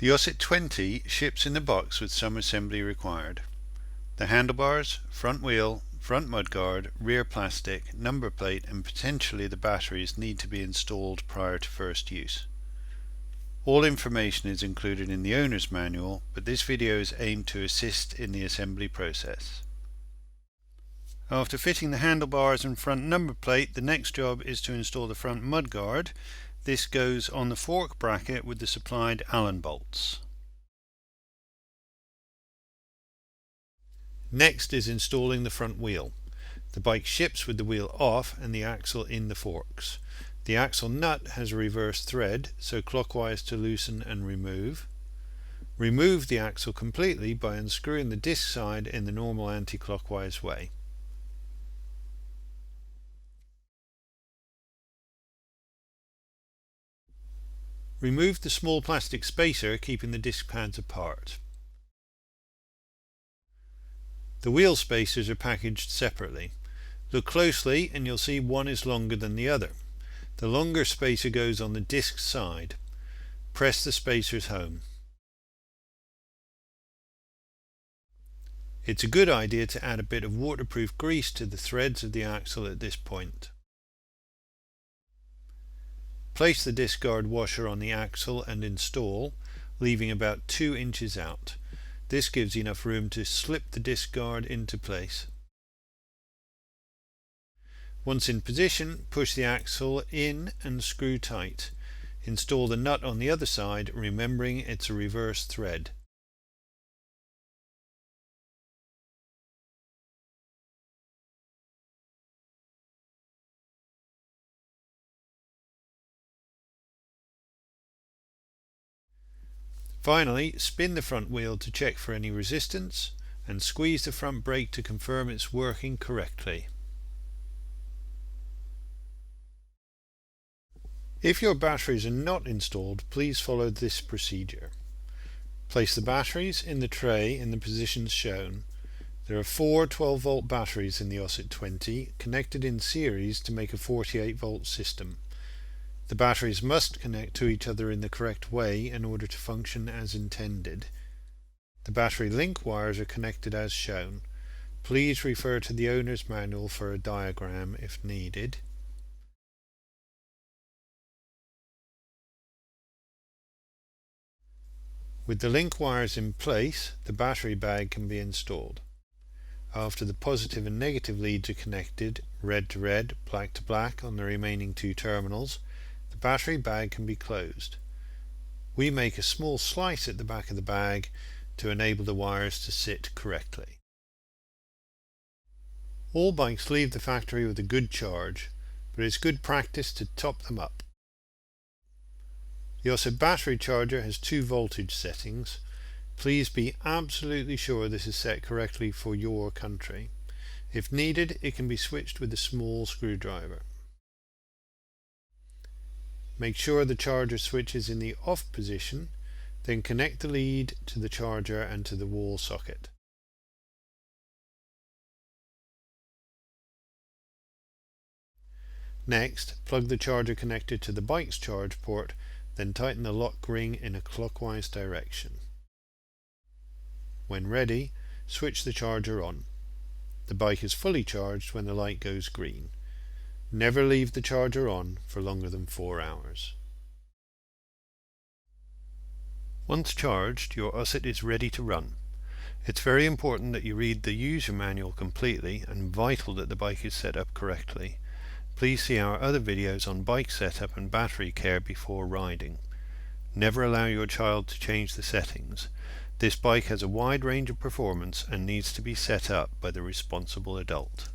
The OSET 20 ships in the box with some assembly required. The handlebars, front wheel, front mudguard, rear plastic, number plate and potentially the batteries need to be installed prior to first use. All information is included in the owner's manual, but this video is aimed to assist in the assembly process. After fitting the handlebars and front number plate, the next job is to install the front mudguard. This goes on the fork bracket with the supplied Allen bolts. Next is installing the front wheel. The bike ships with the wheel off and the axle in the forks. The axle nut has a reverse thread, so clockwise to loosen and remove. Remove the axle completely by unscrewing the disc side in the normal anti-clockwise way. Remove the small plastic spacer, keeping the disc pads apart. The wheel spacers are packaged separately. Look closely and you'll see one is longer than the other. The longer spacer goes on the disc side. Press the spacers home. It's a good idea to add a bit of waterproof grease to the threads of the axle at this point. Place the disc guard washer on the axle and install, leaving about 2 inches out. This gives enough room to slip the disc guard into place. Once in position, push the axle in and screw tight. Install the nut on the other side, remembering it's a reverse thread. Finally, spin the front wheel to check for any resistance and squeeze the front brake to confirm it's working correctly. If your batteries are not installed, please follow this procedure. Place the batteries in the tray in the positions shown. There are 4 12-volt batteries in the OSET 20 connected in series to make a 48-volt system. The batteries must connect to each other in the correct way in order to function as intended. The battery link wires are connected as shown. Please refer to the owner's manual for a diagram if needed. With the link wires in place, the battery bag can be installed. After the positive and negative leads are connected, red to red, black to black on the remaining 2 terminals, the battery bag can be closed. We make a small slice at the back of the bag to enable the wires to sit correctly. All bikes leave the factory with a good charge, but it's good practice to top them up. The OSET battery charger has 2 voltage settings. Please be absolutely sure this is set correctly for your country. If needed, it can be switched with a small screwdriver. Make sure the charger switch is in the off position, then connect the lead to the charger and to the wall socket. Next, plug the charger connector to the bike's charge port, then tighten the lock ring in a clockwise direction. When ready, switch the charger on. The bike is fully charged when the light goes green. Never leave the charger on for longer than 4 hours. Once charged, your OSET is ready to run. It's very important that you read the user manual completely and vital that the bike is set up correctly. Please see our other videos on bike setup and battery care before riding. Never allow your child to change the settings. This bike has a wide range of performance and needs to be set up by the responsible adult.